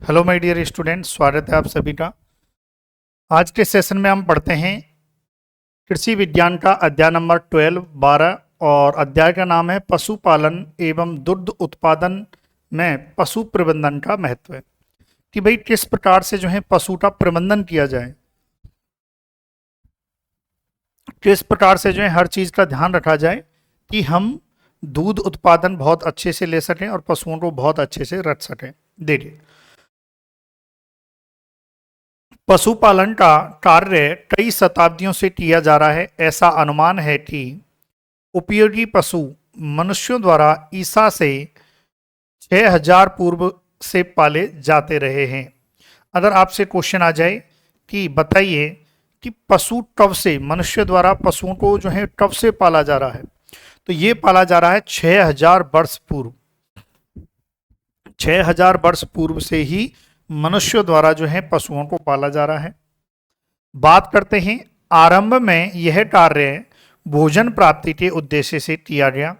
Hello my dear student, स्वागत है आप सभी का। आज के सेशन में हम पढ़ते हैं कृषि विज्ञान का अध्याय नंबर 12 और अध्याय का नाम है पशुपालन एवं दुग्ध उत्पादन में पशु प्रबंधन का महत्व। कि भाई किस प्रकार से जो है पशु का प्रबंधन किया जाए, किस प्रकार से जो है हर चीज का ध्यान रखा जाए कि हम दूध उत्पादन बहुत अच्छे से ले सकें और पशुओं को बहुत अच्छे से रख सकें। देखिए, पशुपालन का कार्य कई शताब्दियों से किया जा रहा है। ऐसा अनुमान है कि उपयोगी पशु मनुष्यों द्वारा ईसा से 6000 पूर्व से पाले जाते रहे हैं। अगर आपसे क्वेश्चन आ जाए कि बताइए कि पशु कब से, मनुष्य द्वारा पशुओं को जो है कब से पाला जा रहा है, तो ये पाला जा रहा है 6000 वर्ष पूर्व। 6000 वर्ष पूर्व से ही मनुष्यों द्वारा जो है पशुओं को पाला जा रहा है। बात करते हैं, आरंभ में यह कार्य भोजन प्राप्ति के उद्देश्य से किया गया।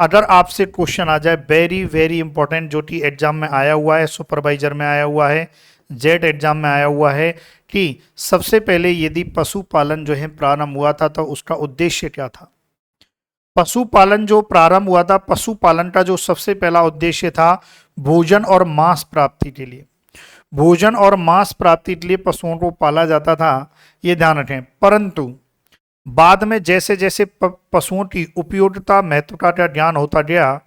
अगर आपसे क्वेश्चन आ जाए वेरी वेरी इंपॉर्टेंट, जो कि एग्जाम में आया हुआ है, सुपरवाइजर में आया हुआ है, जेड एग्जाम में आया हुआ है, कि सबसे पहले यदि पशुपालन जो है प्रारंभ हुआ था तो उसका उद्देश्य क्या था। पशुपालन जो प्रारंभ हुआ था, पशुपालन का जो सबसे पहला उद्देश्य था भोजन और मांस प्राप्ति के लिए, भोजन और मांस प्राप्ति के लिए पशुओं को पाला जाता था, ये ध्यान रखें। परंतु बाद में जैसे जैसे पशुओं की उपयोगिता महत्वता का ज्ञान होता गया,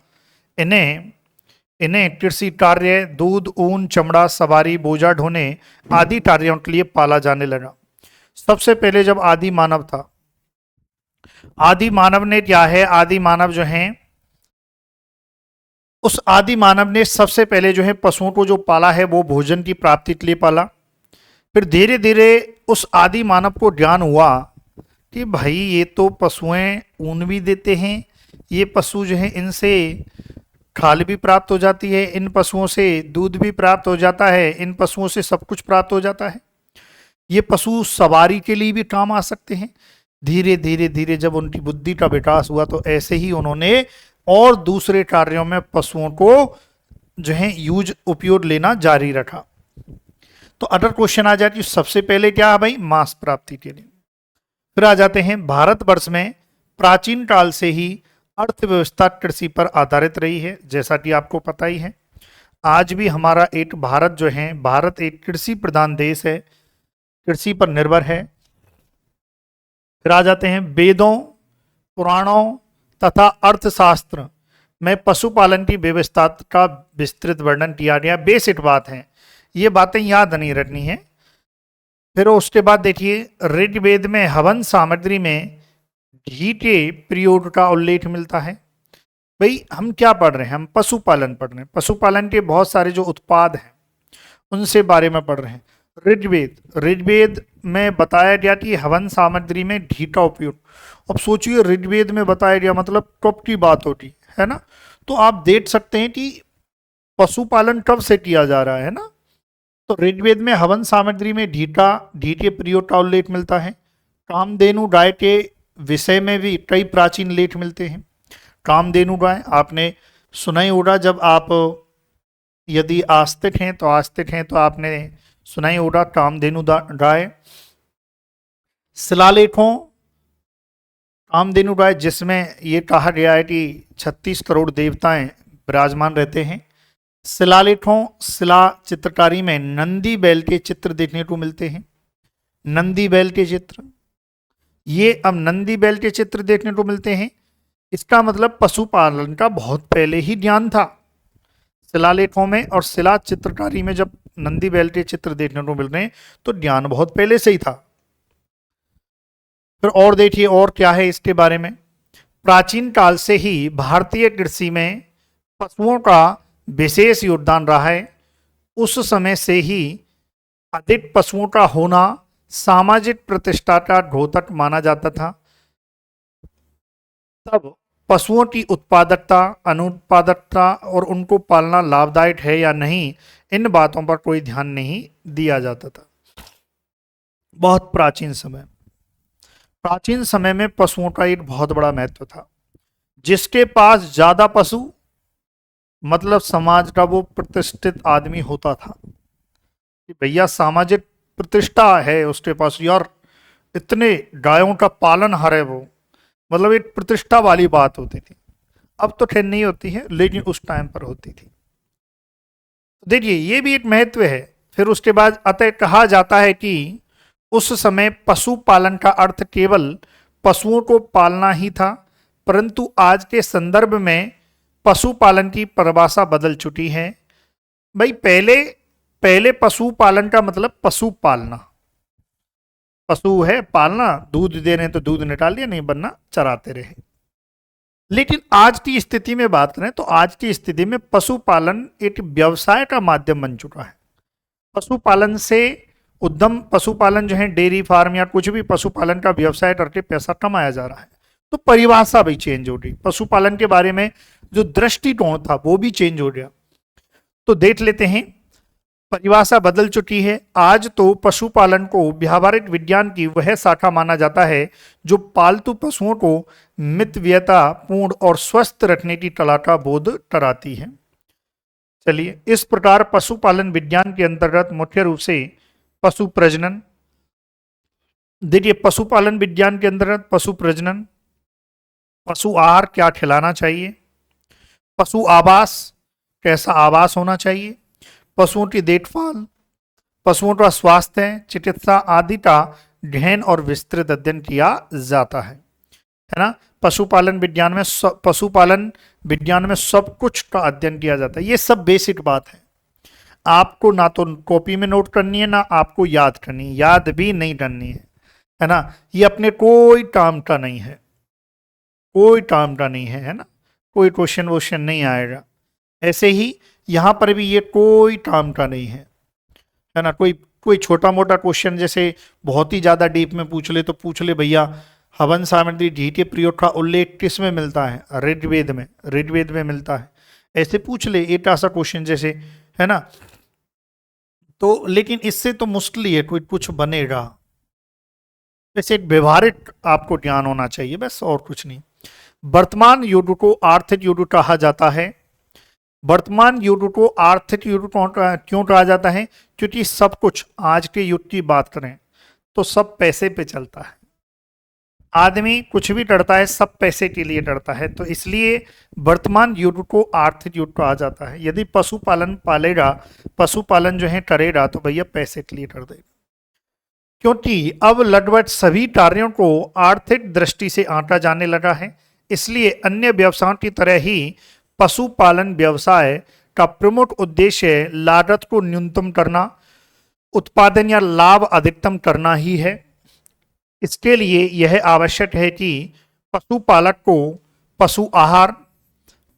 इन्हें कृषि कार्य, दूध, ऊन, चमड़ा, सवारी, बोझा ढोने आदि कार्यों के लिए पाला जाने लगा। सबसे पहले जब आदि मानव था, आदि मानव ने क्या है, आदि मानव जो है, उस आदि मानव ने सबसे पहले जो है पशुओं को जो पाला है वो भोजन की प्राप्ति के लिए पाला। फिर धीरे धीरे उस आदि मानव को ज्ञान हुआ कि भाई ये तो पशुएं ऊन भी देते हैं, ये पशु जो है इनसे खाल भी प्राप्त हो जाती है, इन पशुओं से दूध भी प्राप्त हो जाता है, इन पशुओं से सब कुछ प्राप्त हो जाता है, ये पशु सवारी के लिए भी काम आ सकते हैं। धीरे धीरे धीरे जब उनकी बुद्धि का विकास हुआ तो ऐसे ही उन्होंने और दूसरे कार्यों में पशुओं को जो है उपयोग लेना जारी रखा। तो अगर क्वेश्चन आ जाए कि सबसे पहले क्या है भाई, मांस प्राप्ति के लिए। फिर आ जाते हैं, भारतवर्ष में प्राचीन काल से ही अर्थव्यवस्था कृषि पर आधारित रही है, जैसा कि आपको पता ही है। आज भी हमारा एक भारत जो है, भारत एक कृषि प्रधान देश है, कृषि पर निर्भर है। फिर आ जाते हैं, वेदों, पुराणों तथा अर्थशास्त्र में पशुपालन की व्यवस्था का विस्तृत वर्णन किया गया। बेसिक बात है, ये बातें याद नहीं रखनी है। फिर उसके बाद देखिए, ऋग्वेद में हवन सामग्री में घी के प्रयोग का उल्लेख मिलता है। भाई हम क्या पढ़ रहे हैं, हम पशुपालन पढ़ रहे हैं, पशुपालन के बहुत सारे जो उत्पाद हैं उनसे बारे में पढ़ रहे हैं। ऋग्वेद में बताया गया कि हवन सामग्री में घी का उपयोग। अब सोचिए, ऋग्वेद में बताया गया मतलब कब की बात होती है ना। तो आप देख सकते हैं कि पशुपालन कब से किया जा रहा है ना। तो ऋग्वेद में हवन सामग्री में घी के प्रयोग का उल्लेख मिलता है। कामधेनु गाय के विषय में भी कई प्राचीन लेख मिलते हैं। कामधेनु गाय आपने सुना ही होगा, जब आप यदि आस्तिक हैं तो आपने सुना ही होगा कामधेनु गाय। शिलालेखों कामधेनु गाय, जिसमें ये कहा गया है कि 36 करोड़ देवताएं विराजमान रहते हैं। शिलालेखों, शिला चित्रकारी में नंदी बैल के चित्र देखने को मिलते हैं। नंदी बैल के चित्र, ये अब नंदी बैल के चित्र देखने को मिलते हैं। इसका मतलब पशुपालन का बहुत पहले ही ज्ञान था शिलालेखों में, और शिला चित्रकारी में जब नंदी बैल के चित्र देखने को मिल रहे हैं तो ज्ञान बहुत पहले से ही था। फिर और देखिए और क्या है इसके बारे में। प्राचीन काल से ही भारतीय कृषि में पशुओं का विशेष योगदान रहा है। उस समय से ही अधिक पशुओं का होना सामाजिक प्रतिष्ठा का द्योतक माना जाता था। तब पशुओं की उत्पादकता, अनुत्पादकता और उनको पालना लाभदायक है या नहीं, इन बातों पर कोई ध्यान नहीं दिया जाता था। बहुत प्राचीन समय में पशुओं का एक बहुत बड़ा महत्व था। जिसके पास ज्यादा पशु, मतलब समाज का वो प्रतिष्ठित आदमी होता था। कि भैया सामाजिक प्रतिष्ठा है उसके पास यार, इतने गायों का पालनहार है वो, मतलब एक प्रतिष्ठा वाली बात होती थी। अब तो खैर नहीं होती है, लेकिन उस टाइम पर होती थी। देखिए ये भी एक महत्व है। फिर उसके बाद अतः कहा जाता है कि उस समय पशुपालन का अर्थ केवल पशुओं को पालना ही था, परंतु आज के संदर्भ में पशुपालन की परिभाषा बदल चुकी है। भाई पहले पहले पशुपालन का मतलब पशु पालना, पशु है पालना, दूध दे रहे हैं तो दूध निकाल दिया, नहीं बनना चराते रहे। लेकिन आज की स्थिति में बात करें तो आज की स्थिति में पशुपालन एक व्यवसाय का माध्यम बन चुका है। पशुपालन से उद्यम पशुपालन जो है, डेयरी फार्म या कुछ भी पशुपालन का व्यवसाय करके पैसा कमाया जा रहा है। तो परिभाषा भी चेंज हो गई, पशुपालन के बारे में जो दृष्टिकोण था वो भी चेंज हो गया। तो देख लेते हैं, परिभाषा बदल चुकी है। आज तो पशुपालन को व्यावहारिक विज्ञान की वह शाखा माना जाता है जो पालतू पशुओं को मितव्ययता पूर्ण और स्वस्थ रखने की कला का बोध कराती है। चलिए, इस प्रकार पशुपालन विज्ञान के अंतर्गत मुख्य रूप से पशु प्रजनन, देखिए पशुपालन विज्ञान के अंतर्गत पशु प्रजनन, पशु आहार क्या खिलाना चाहिए, पशु आवास कैसा आवास होना चाहिए, पशुओं की देखभाल, पशुओं का स्वास्थ्य, चिकित्सा आदि का गहन और विस्तृत अध्ययन किया जाता है ना। पशुपालन विज्ञान में सब कुछ का अध्ययन किया जाता है। ये सब बेसिक बात है, आपको ना तो कॉपी में नोट करनी है ना आपको याद करनी है, याद भी नहीं करनी है ना। ये अपने कोई काम का नहीं है, कोई काम का नहीं है ना, कोई क्वेश्चन वोश्चन नहीं आएगा। ऐसे ही यहाँ पर भी ये कोई काम का नहीं है ना। कोई छोटा मोटा क्वेश्चन जैसे बहुत ही ज़्यादा डीप में पूछ ले तो पूछ ले, भैया हवन सामग्री घी के प्रयोग का उल्लेख किस में मिलता है, ऋग्वेद में, ऋग्वेद में मिलता है, ऐसे पूछ ले एक ऐसा क्वेश्चन जैसे, है ना। तो लेकिन इससे तो मुश्किल ही है कोई कुछ बनेगा। वैसे एक व्यवहारिक आपको ज्ञान होना चाहिए बस, और कुछ नहीं। वर्तमान युग को आर्थिक युग कहा जाता है। वर्तमान युग को आर्थिक युग क्यों कहा जाता है? क्योंकि सब कुछ, आज के युग की बात करें तो सब पैसे पे चलता है। आदमी कुछ भी करता है सब पैसे के लिए करता है, तो इसलिए वर्तमान युग को आर्थिक युग कहा जाता है। यदि पशुपालन पालेगा, पशुपालन जो है करेगा तो भैया पैसे के लिए कर देगा। क्योंकि अब लगभग सभी कार्यों को आर्थिक दृष्टि से आंका जाने लगा है, इसलिए अन्य व्यवसायों की तरह ही पशुपालन व्यवसाय का प्रमुख उद्देश्य लागत को न्यूनतम करना, उत्पादन या लाभ अधिकतम करना ही है। इसके लिए यह आवश्यक है कि पशुपालक को पशु आहार,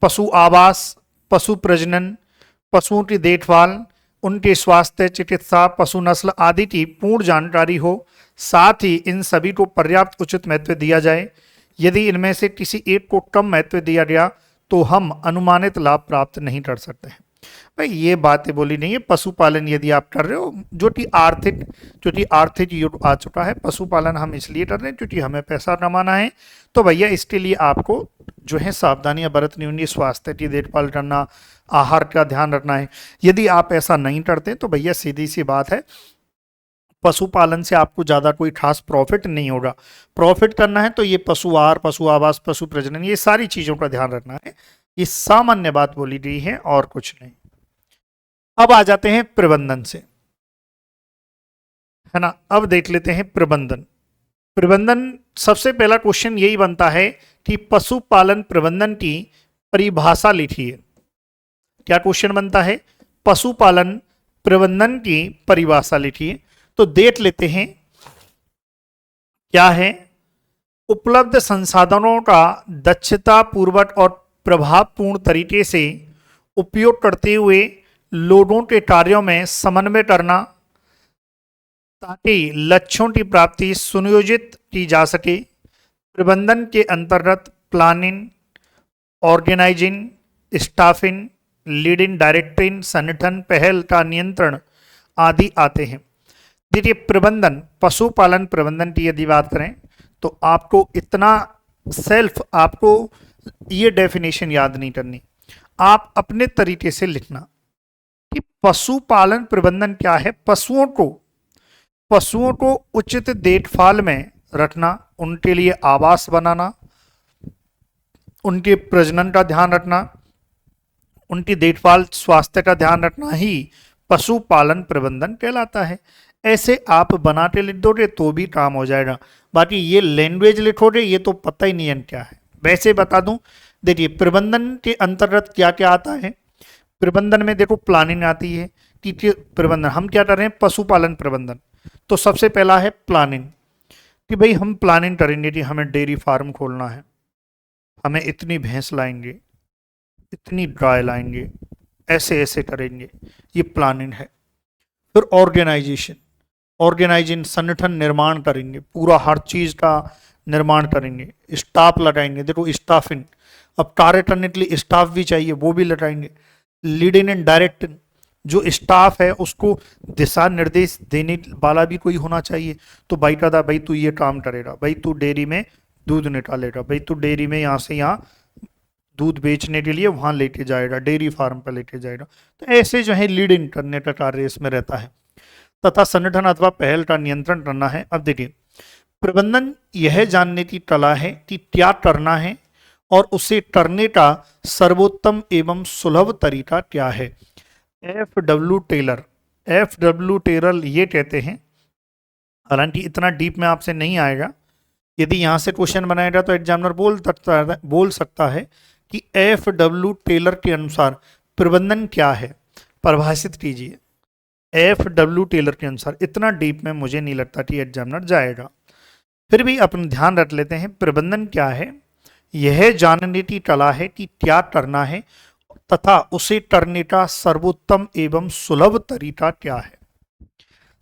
पशु आवास, पशु प्रजनन, पशुओं की देखभाल, उनके स्वास्थ्य, चिकित्सा, पशु नस्ल आदि की पूर्ण जानकारी हो। साथ ही इन सभी को पर्याप्त उचित महत्व दिया जाए। यदि इनमें से किसी एक को कम महत्व दिया गया तो हम अनुमानित लाभ प्राप्त नहीं कर सकते हैं। भाई ये बातें बोली नहीं है। पशुपालन यदि आप कर रहे हो जो कि आर्थिक युग आ चुका है, पशुपालन हम इसलिए कर रहे हैं क्योंकि हमें पैसा कमाना है, तो भैया इसके लिए आपको जो है सावधानियां बरतनी होंगी, स्वास्थ्य की देखभाल करना, आहार का ध्यान रखना है। यदि आप ऐसा नहीं करते तो भैया सीधी सी बात है, पशुपालन से आपको ज़्यादा कोई खास प्रॉफिट नहीं होगा। प्रॉफिट करना है तो ये पशु आहार, पशु आवास, पशु प्रजनन, ये सारी चीज़ों का ध्यान रखना है। ये सामान्य बात बोली गई है और कुछ नहीं। अब आ जाते हैं प्रबंधन से, है ना। अब देख लेते हैं प्रबंधन। प्रबंधन सबसे पहला क्वेश्चन यही बनता है कि पशुपालन प्रबंधन की परिभाषा लिखिए। क्या क्वेश्चन बनता है? पशुपालन प्रबंधन की परिभाषा लिखिए। तो देख लेते हैं क्या है। उपलब्ध संसाधनों का दक्षता पूर्वक और प्रभावपूर्ण तरीके से उपयोग करते हुए लोगों के कार्यों में समन्वय करना ताकि लक्ष्यों की प्राप्ति सुनियोजित की जा सके। प्रबंधन के अंतर्गत planning, organising, staffing, leading, directing, संगठन, पहल का नियंत्रण आदि आते हैं। देखिए प्रबंधन, पशुपालन प्रबंधन की यदि बात करें तो आपको इतना आपको ये डेफिनेशन याद नहीं करनी, आप अपने तरीके से लिखना कि पशुपालन प्रबंधन क्या है? पशुओं को उचित देखभाल में रखना, उनके लिए आवास बनाना, उनके प्रजनन का ध्यान रखना, उनकी देखभाल स्वास्थ्य का ध्यान रखना ही पशुपालन प्रबंधन कहलाता है। ऐसे आप बनाते लिख दोगे तो भी काम हो जाएगा। बाकी ये लैंग्वेज लिखोगे ये तो पता ही नहीं है क्या है। वैसे बता दूं, देखिए प्रबंधन के अंतर्गत क्या क्या आता है। प्रबंधन में देखो प्लानिंग आती है कि प्रबंधन हम क्या कर रहे हैं, पशुपालन प्रबंधन। तो सबसे पहला है प्लानिंग, कि भाई हम प्लानिंग करेंगे कि हमें डेयरी फार्म खोलना है, हमें इतनी भैंस लाएंगे, इतनी गाय लाएंगे, ऐसे ऐसे करेंगे, ये प्लानिंग है। फिर ऑर्गेनाइजेशन संगठन निर्माण करेंगे, पूरा हर चीज का निर्माण करेंगे, स्टाफ लगाएंगे। देखो स्टाफिंग, अब कार्य करने के लिए स्टाफ भी चाहिए, वो भी लगाएंगे। लीडिंग एंड डायरेक्टिंग, जो स्टाफ है उसको दिशा निर्देश देने वाला भी कोई होना चाहिए। तो भाई कहता भाई तू ये काम करेगा, भाई तू डेयरी में दूध निकालेगा, भाई तू डेयरी में यहाँ से यहाँ दूध बेचने के लिए वहां लेके जाएगा, डेयरी फार्म पर लेके जाएगा। तो ऐसे जो है लीडिंग करने का कार्य इसमें रहता है। तथा संगठन अथवा पहल का नियंत्रण करना है। अब देखिए प्रबंधन यह जानने की कला है कि क्या करना है और उसे करने का सर्वोत्तम एवं सुलभ तरीका क्या है। F.W. टेलर ये कहते हैं, हालांकि इतना डीप में आपसे नहीं आएगा, यदि यहाँ से क्वेश्चन बनाएगा तो एग्जामिनर बोल सकता है कि F.W. टेलर के अनुसार प्रबंधन क्या है, परिभाषित कीजिए। F.W. टेलर के अनुसार, इतना डीप में मुझे नहीं लगता कि एग्जामिनर जाएगा, फिर भी अपन ध्यान रख लेते हैं। प्रबंधन क्या है? यह जानने की कला है कि क्या करना है तथा उसे करने का सर्वोत्तम एवं सुलभ तरीका क्या है।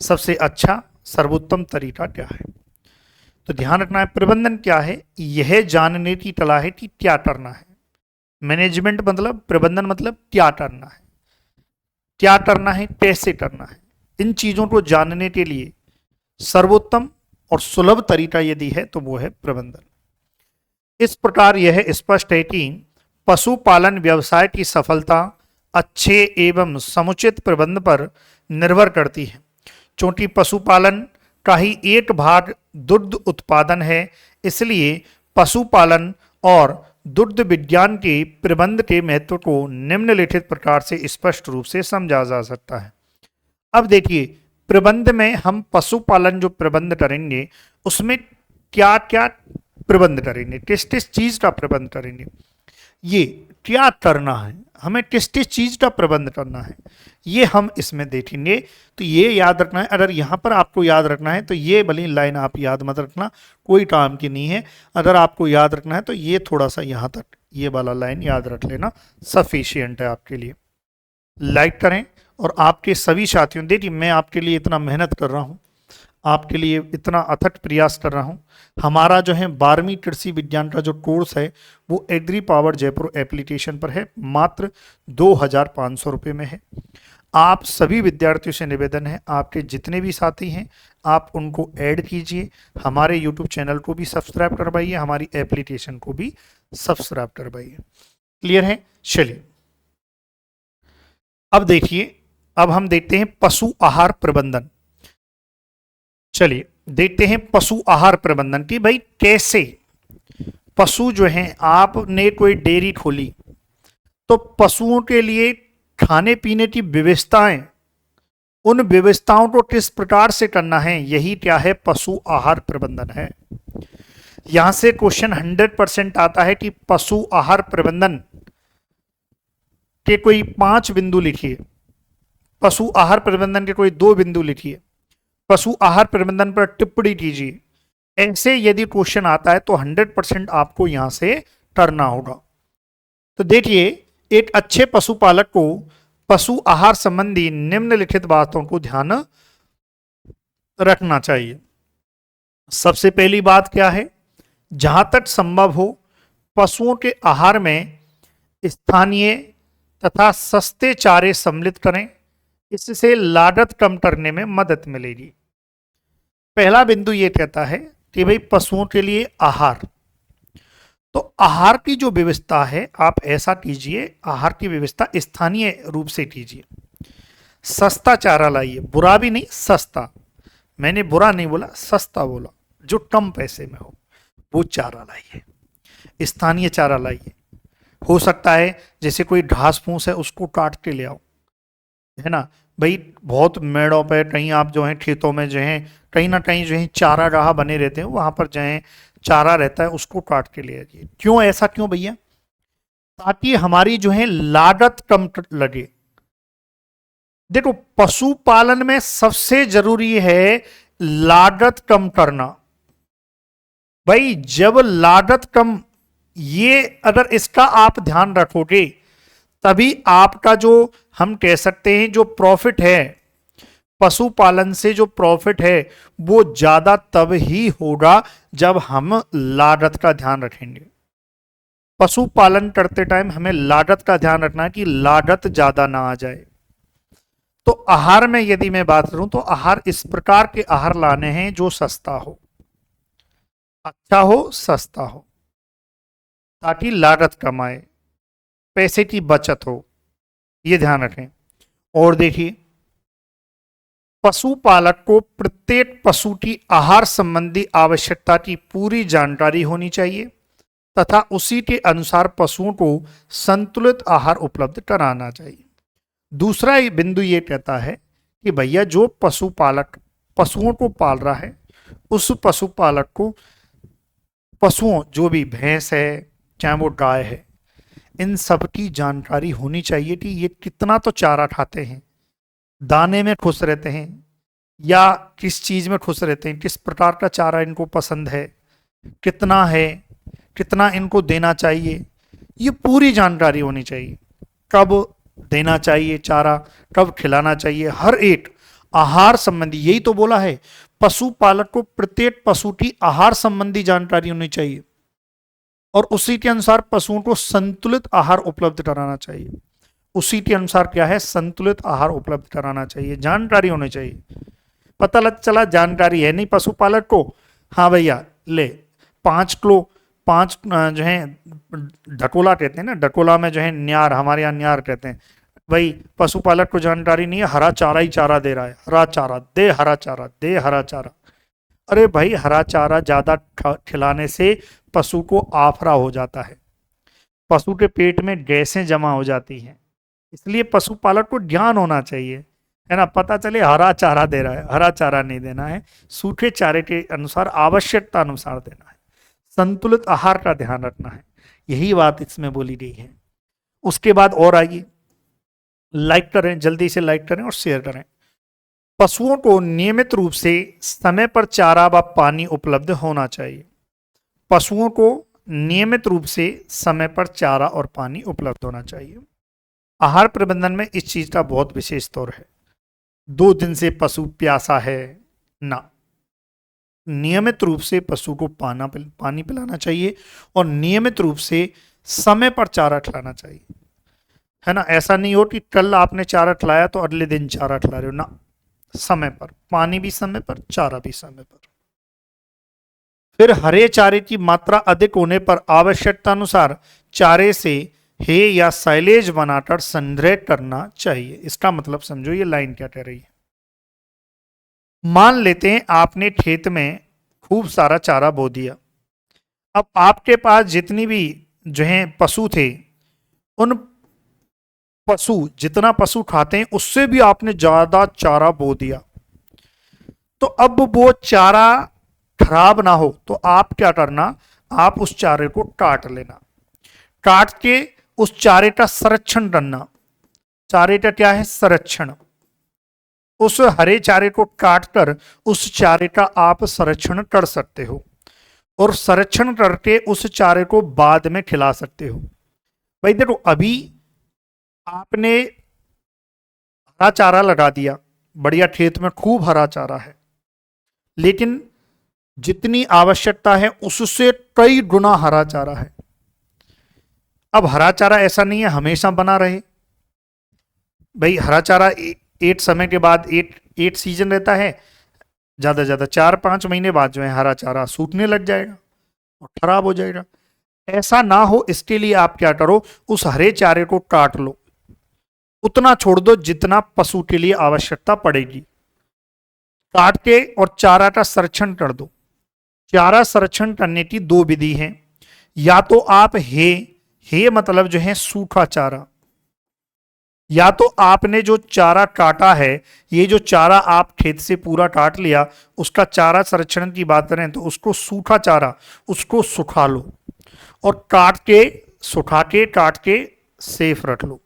सबसे अच्छा सर्वोत्तम तरीका क्या है, तो ध्यान रखना है। प्रबंधन क्या है? यह जानने की कला है कि क्या करना है। मैनेजमेंट मतलब, प्रबंधन मतलब क्या करना है, क्या करना है, कैसे करना है। इन चीजों को जानने के लिए सर्वोत्तम और सुलभ तरीका यदि है तो वो है प्रबंधन। इस प्रकार यह स्पष्ट है कि पशुपालन व्यवसाय की सफलता अच्छे एवं समुचित प्रबंध पर निर्भर करती है। क्योंकि पशुपालन का ही एक भाग दुग्ध उत्पादन है, इसलिए पशुपालन और दुग्ध विज्ञान के प्रबंध के महत्व को निम्नलिखित प्रकार से स्पष्ट रूप से समझा जा सकता है। अब देखिए प्रबंध में हम पशुपालन जो प्रबंध करेंगे उसमें क्या क्या प्रबंध करेंगे, किस किस चीज का प्रबंध करेंगे, ये क्या करना है, हमें किस किस चीज का प्रबंध करना है, ये हम इसमें देखेंगे। तो ये याद रखना है। अगर यहाँ पर आपको याद रखना है तो ये भली लाइन आप याद मत रखना, कोई काम की नहीं है। अगर आपको याद रखना है तो ये थोड़ा सा यहाँ तक ये वाला लाइन याद रख लेना, सफिशियंट है आपके लिए। लाइक करें और आपके सभी साथियों, देखिए मैं आपके लिए इतना मेहनत कर रहा हूँ, आपके लिए इतना अथक प्रयास कर रहा हूँ। हमारा जो है 12वीं कृषि विज्ञान का जो कोर्स है वो एग्री पावर जयपुर एप्लीकेशन पर है, मात्र 2500 रुपये में है। आप सभी विद्यार्थियों से निवेदन है, आपके जितने भी साथी हैं आप उनको ऐड कीजिए, हमारे यूट्यूब चैनल को भी सब्सक्राइब करवाइए, हमारी एप्लीकेशन को भी सब्सक्राइब करवाइए। क्लियर है? चलिए अब देखिए, अब हम देखते हैं पशु आहार प्रबंधन। चलिए देखते हैं पशु आहार प्रबंधन की भाई कैसे पशु जो हैं, आपने कोई डेयरी खोली तो पशुओं के लिए खाने पीने की व्यवस्थाएं, उन व्यवस्थाओं को किस प्रकार से करना है, यही क्या है पशु आहार प्रबंधन है। यहां से क्वेश्चन 100% आता है कि पशु आहार प्रबंधन के कोई 5 बिंदु लिखिए, पशु आहार प्रबंधन के कोई 2 बिंदु लिखिए, पशु आहार प्रबंधन पर टिप्पणी कीजिए। ऐसे यदि क्वेश्चन आता है तो 100% आपको यहां से करना होगा। तो देखिए एक अच्छे पशुपालक को पशु आहार संबंधी निम्नलिखित बातों को ध्यान रखना चाहिए। सबसे पहली बात क्या है, जहां तक संभव हो पशुओं के आहार में स्थानीय तथा सस्ते चारे सम्मिलित करें, इससे लागत कम करने में मदद मिलेगी। पहला बिंदु ये कहता है कि भाई पशुओं के लिए आहार, तो आहार की जो व्यवस्था है आप ऐसा कीजिए, आहार की व्यवस्था स्थानीय रूप से कीजिए। सस्ता चारा लाइए, बुरा भी नहीं, सस्ता। मैंने बुरा नहीं बोला, सस्ता बोला, जो कम पैसे में हो वो चारा लाइए, स्थानीय चारा लाइए। हो सकता है जैसे कोई घास फूस है उसको काट के ले आओ, है ना भाई। बहुत मेड़ों पे कहीं आप जो है खेतों में जो है कहीं ना कहीं जो है चारा गाह बने रहते हैं, वहां पर जो है चारा रहता है, उसको काट के ले आइए। क्यों ऐसा, क्यों भैया? ताकि हमारी जो है लागत कम लगे। देखो पशुपालन में सबसे जरूरी है लागत कम करना। भाई जब लागत कम, ये अगर इसका आप ध्यान रखोगे तभी आपका जो, हम कह सकते हैं जो प्रॉफिट है, पशुपालन से जो प्रॉफिट है वो ज्यादा तब ही होगा जब हम लागत का ध्यान रखेंगे। पशुपालन करते टाइम हमें लागत का ध्यान रखना है कि लागत ज्यादा ना आ जाए। तो आहार में यदि मैं बात करूं तो आहार इस प्रकार के आहार लाने हैं जो सस्ता हो, अच्छा हो, सस्ता हो, ताकि लागत कम आए, पैसे की बचत हो, ये ध्यान रखें। और देखिए पशुपालक को प्रत्येक पशु की आहार संबंधी आवश्यकता की पूरी जानकारी होनी चाहिए तथा उसी के अनुसार पशुओं को संतुलित आहार उपलब्ध कराना चाहिए। दूसरा बिंदु ये कहता है कि भैया जो पशुपालक पशुओं को पाल रहा है, उस पशुपालक को पशुओं, जो भी भैंस है चाहे वो गाय है, इन सब की जानकारी होनी चाहिए कि ये कितना तो चारा खाते हैं, दाने में खुश रहते हैं या किस चीज में खुश रहते हैं, किस प्रकार का चारा इनको पसंद है, कितना है, कितना इनको देना चाहिए, ये पूरी जानकारी होनी चाहिए। कब देना चाहिए चारा, कब खिलाना चाहिए, हर एक आहार संबंधी, यही तो बोला है पशुपालक को प्रत्येक पशु की आहार संबंधी जानकारी होनी चाहिए और उसी के अनुसार पशुओं को संतुलित आहार उपलब्ध कराना चाहिए। उसी के अनुसार क्या है, संतुलित आहार उपलब्ध कराना चाहिए, जानकारी होनी चाहिए। पता लग चला जानकारी है नहीं पशुपालक को, हाँ भैया ले 5 किलो, 5 जो है डकोला कहते हैं ना, डकोला में जो है न्यार, हमारे यहाँ न्यार कहते हैं। भाई पशुपालक को जानकारी नहीं है, हरा चारा ही चारा दे रहा है, हरा चारा दे, हरा चारा दे, हरा चारा। अरे भाई हरा चारा ज्यादा खिलाने से पशु को आफरा हो जाता है, पशु के पेट में गैसें जमा हो जाती हैं। इसलिए पशुपालक को ज्ञान होना चाहिए, है ना, पता चले हरा चारा दे रहा है, हरा चारा नहीं देना है, सूखे चारे के अनुसार, आवश्यकता अनुसार देना है, संतुलित आहार का ध्यान रखना है। यही बात इसमें बोली गई है। उसके बाद और आइए, लाइक करें, जल्दी से लाइक करें और शेयर करें। पशुओं को नियमित रूप से समय पर चारा व पानी उपलब्ध होना चाहिए। पशुओं को नियमित रूप से समय पर चारा और पानी उपलब्ध होना चाहिए। आहार प्रबंधन में इस चीज का बहुत विशेष तौर है। 2 दिन से पशु प्यासा है ना, नियमित रूप से पशु को पानी पिलाना चाहिए और नियमित रूप से समय पर चारा खिलाना चाहिए, है ना। ऐसा नहीं हो कि कल आपने चारा खिलाया तो अगले दिन चारा खिला रहे हो ना, समय पर, पानी भी समय पर, चारा भी समय पर। फिर हरे चारे की मात्रा अधिक होने पर आवश्यकता अनुसार चारे से हे या साइलेज बनाकर संग्रह करना चाहिए। इसका मतलब समझो ये लाइन क्या कह रही है। मान लेते हैं आपने खेत में खूब सारा चारा बो दिया, अब आपके पास जितनी भी जो है पशु थे, उन पशु, जितना पशु खाते हैं उससे भी आपने ज्यादा चारा बो दिया, तो अब वो चारा खराब ना हो तो आप क्या करना, आप उस चारे को काट लेना, काट के उस चारे का संरक्षण करना। चारे का क्या है, संरक्षण। उस हरे चारे को काटकर उस चारे का आप संरक्षण कर सकते हो और संरक्षण करके उस चारे को बाद में खिला सकते हो। भाई देखो अभी आपने हरा चारा लगा दिया, बढ़िया खेत में खूब हरा चारा है, लेकिन जितनी आवश्यकता है उससे कई गुना हरा चारा है। अब हरा चारा ऐसा नहीं है हमेशा बना रहे, भाई हरा चारा एक समय के बाद एक सीजन रहता है, ज्यादा से ज्यादा 4-5 महीने बाद जो है हरा चारा सूखने लग जाएगा और खराब हो जाएगा। ऐसा ना हो इसके लिए आप क्या करो, उस हरे चारे को काट लो, उतना छोड़ दो जितना पशु के लिए आवश्यकता पड़ेगी। काट के और चारा का संरक्षण कर दो। चारा संरक्षण करने की दो विधि हैं। या तो आप हे मतलब जो है सूखा चारा, या तो आपने जो चारा काटा है, ये जो चारा आप खेत से पूरा काट लिया, उसका चारा संरक्षण की बात करें तो उसको सूखा चारा, उसको सुखा लो और काट के सुखा के काट के सेफ रख लो।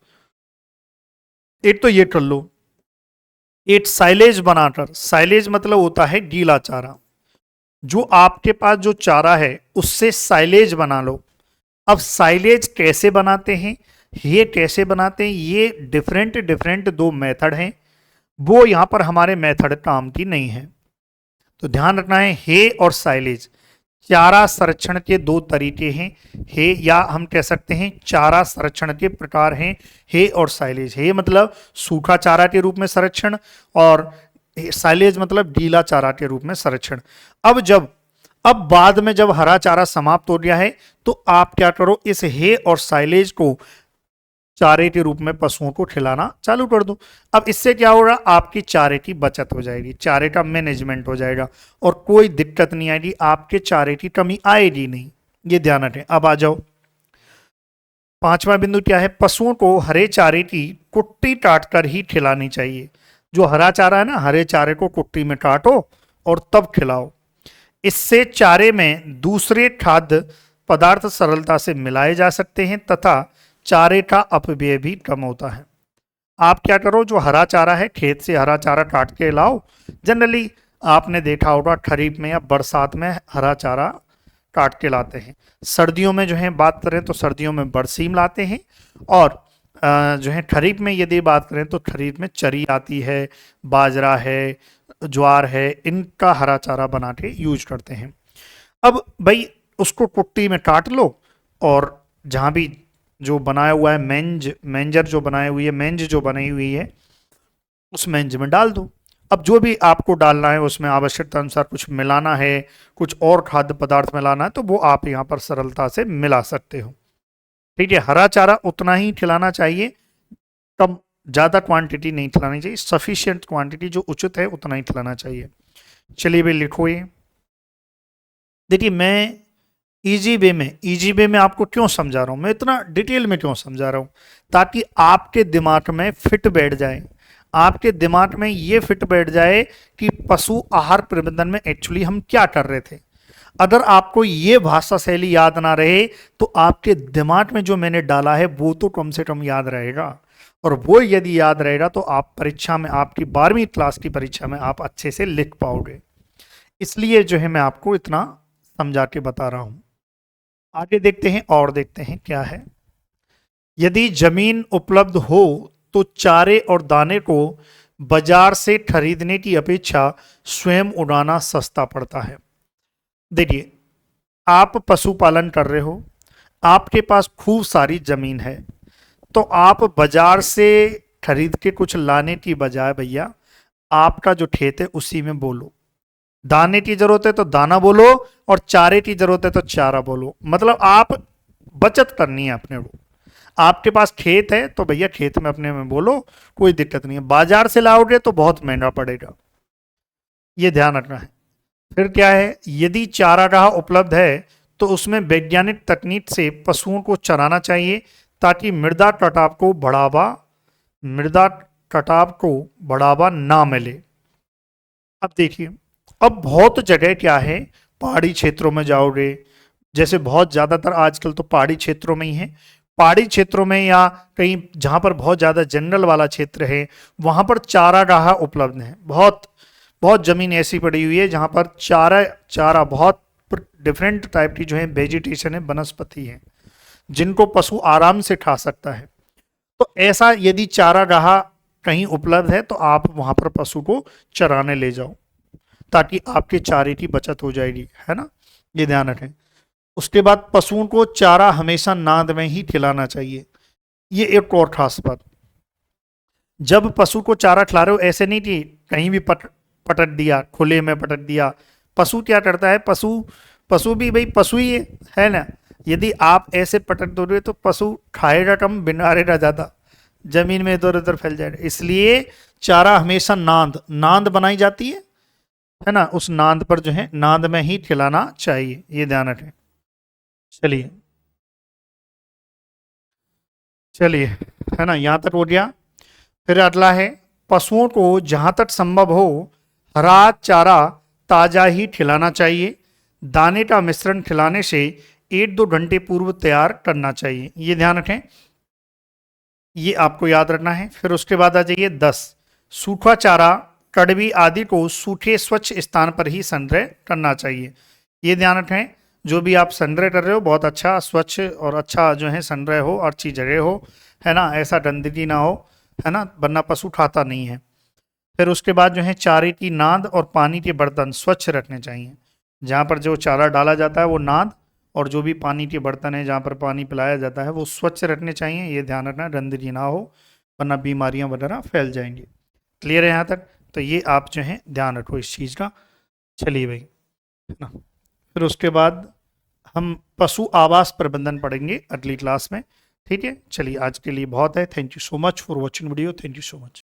एक तो ये कर लो। एक साइलेज बनाकर, साइलेज मतलब होता है गीला चारा, जो आपके पास जो चारा है उससे साइलेज बना लो। अब साइलेज कैसे बनाते हैं, ये कैसे बनाते हैं, ये डिफरेंट डिफरेंट दो मेथड हैं, वो यहां पर हमारे मेथड काम की नहीं है, तो ध्यान रखना है। हे और साइलेज चारा संरक्षण के दो तरीके हैं। हे या हम कह सकते हैं चारा संरक्षण के प्रकार हैं, हे और साइलेज। हे मतलब सूखा चारा के रूप में संरक्षण और साइलेज मतलब गीला चारा के रूप में संरक्षण। अब बाद में जब हरा चारा समाप्त हो गया है तो आप क्या करो, इस हे और साइलेज को चारे के रूप में पशुओं को खिलाना चालू कर दो। अब इससे क्या होगा, आपकी चारे की बचत हो जाएगी, चारे का मैनेजमेंट हो जाएगा और कोई दिक्कत नहीं आएगी, आपके चारे की कमी आएगी नहीं। ये ध्यान रखें। अब आ जाओ, पांचवा बिंदु क्या है, पशुओं को हरे चारे की कुट्टी काट कर ही खिलानी चाहिए। जो हरा चारा है ना, हरे चारे को कुट्टी में काटो और तब खिलाओ। इससे चारे में दूसरे खाद्य पदार्थ सरलता से मिलाए जा सकते हैं तथा चारे का अपव्यय भी कम होता है। आप क्या करो, जो हरा चारा है खेत से हरा चारा काट के लाओ। जनरली आपने देखा होगा खरीफ में या बरसात में हरा चारा काट के लाते हैं। सर्दियों में जो है बात करें तो सर्दियों में बरसीम लाते हैं, और जो है खरीफ में यदि बात करें तो खरीफ में चरी आती है, बाजरा है, ज्वार है, इनका हरा चारा बना के यूज करते हैं। अब भाई उसको कुट्टी में काट लो और जहाँ भी जो बनाया हुआ है मेंजर जो बनाई हुई है, मेंज जो बनी हुई है उस मेंज में डाल दो। अब जो भी आपको डालना है उसमें आवश्यकता अनुसार कुछ मिलाना है, कुछ और खाद्य पदार्थ मिलाना है तो वो आप यहाँ पर सरलता से मिला सकते हो। ठीक है, हरा चारा उतना ही खिलाना चाहिए, कम ज़्यादा क्वांटिटी नहीं खिलानी चाहिए, सफिशिएंट क्वांटिटी जो उचित है उतना ही खिलाना चाहिए। चलिए भाई लिखो ये। देखिए मैं इजी वे में आपको क्यों समझा रहा हूँ, मैं इतना डिटेल में क्यों समझा रहा हूँ, ताकि आपके दिमाग में फिट बैठ जाए, आपके दिमाग में ये फिट बैठ जाए कि पशु आहार प्रबंधन में एक्चुअली हम क्या कर रहे थे। अगर आपको ये भाषा शैली याद ना रहे तो आपके दिमाग में जो मैंने डाला है वो तो कम से कम याद रहेगा, और वो यदि याद रहेगा तो आप परीक्षा में, आपकी 12वीं क्लास की परीक्षा में आप अच्छे से लिख पाओगे। इसलिए जो है मैं आपको इतना समझा के बता रहा हूं। आगे देखते हैं और देखते हैं क्या है। यदि जमीन उपलब्ध हो तो चारे और दाने को बाजार से खरीदने की अपेक्षा स्वयं उगाना सस्ता पड़ता है। देखिए आप पशुपालन कर रहे हो, आपके पास खूब सारी जमीन है, तो आप बाजार से खरीद के कुछ लाने की बजाय भैया आपका जो खेत है उसी में बोलो। दाने की जरूरत है तो दाना बोलो और चारे की जरूरत है तो चारा बोलो। मतलब आप बचत करनी है अपने को। आपके पास खेत है तो भैया खेत में अपने में बोलो, कोई दिक्कत नहीं है। बाजार से लाओगे तो बहुत महंगा पड़ेगा, ये ध्यान रखना है। फिर क्या है, यदि चारागाह उपलब्ध है तो उसमें वैज्ञानिक तकनीक से पशुओं को चराना चाहिए ताकि मृदा कटाव को बढ़ावा ना मिले। अब देखिए, अब बहुत जगह क्या है, पहाड़ी क्षेत्रों में जाओगे, जैसे बहुत ज़्यादातर आजकल तो पहाड़ी क्षेत्रों में ही है, पहाड़ी क्षेत्रों में या कहीं जहाँ पर बहुत ज़्यादा जंगल वाला क्षेत्र है वहाँ पर चारागाह उपलब्ध है। बहुत बहुत ज़मीन ऐसी पड़ी हुई है जहाँ पर चारा बहुत डिफरेंट टाइप की जो है वेजिटेशन है, वनस्पति है, जिनको पशु आराम से खा सकता है। तो ऐसा यदि चारागाह कहीं उपलब्ध है तो आप वहाँ पर पशु को चराने ले जाओ ताकि आपके चारे की बचत हो जाएगी, है ना, ये ध्यान रखें। उसके बाद पशुओं को चारा हमेशा नाद में ही खिलाना चाहिए। ये एक और खास बात, जब पशु को चारा खिला रहे हो ऐसे नहीं कि कहीं भी पटक दिया, खुले में पटक दिया। पशु क्या करता है, पशु भी भाई पशु ही है ना। यदि आप ऐसे पटक दोगे तो पशु खाएगा कम, बिगाड़ेगा ज़्यादा। जमीन में इधर उधर फैल जाएगा। इसलिए चारा हमेशा नांद नांद बनाई जाती है ना, उस नांद पर जो है नांद में ही खिलाना चाहिए, ये ध्यान रखें। चलिए चलिए, है ना, यहां तक हो गया। फिर अगला है, पशुओं को जहां तक संभव हो हरा चारा ताजा ही खिलाना चाहिए। दाने का मिश्रण खिलाने से 1-2 घंटे पूर्व तैयार करना चाहिए, ये ध्यान रखें, ये आपको याद रखना है। फिर उसके बाद आ जाइए 10, सूखा चारा कड़वी आदि को सूखे स्वच्छ स्थान पर ही संग्रह करना चाहिए, ये ध्यान रखें। जो भी आप संग्रह कर रहे हो बहुत अच्छा स्वच्छ और अच्छा जो है संग्रह हो, अच्छी जगह हो, है ना, ऐसा गंदगी ना हो, है ना, वरना पशु खाता नहीं है। फिर उसके बाद जो है चारे की नाद और पानी के बर्तन स्वच्छ रखने चाहिए। जहाँ पर जो चारा डाला जाता है वो नाद, और जो भी पानी के बर्तन है जहाँ पर पानी पिलाया जाता है वो स्वच्छ रखने चाहिए, ये ध्यान रखना, गंदगी ना हो वरना बीमारियां वगैरह फैल जाएंगी। क्लियर है यहाँ तक? तो ये आप जो है ध्यान रखो इस चीज़ का। चलिए भाई, है ना, फिर उसके बाद हम पशु आवास प्रबंधन पढ़ेंगे अगली क्लास में। ठीक है, चलिए आज के लिए बहुत है। Thank you so much for watching video. Thank you so much.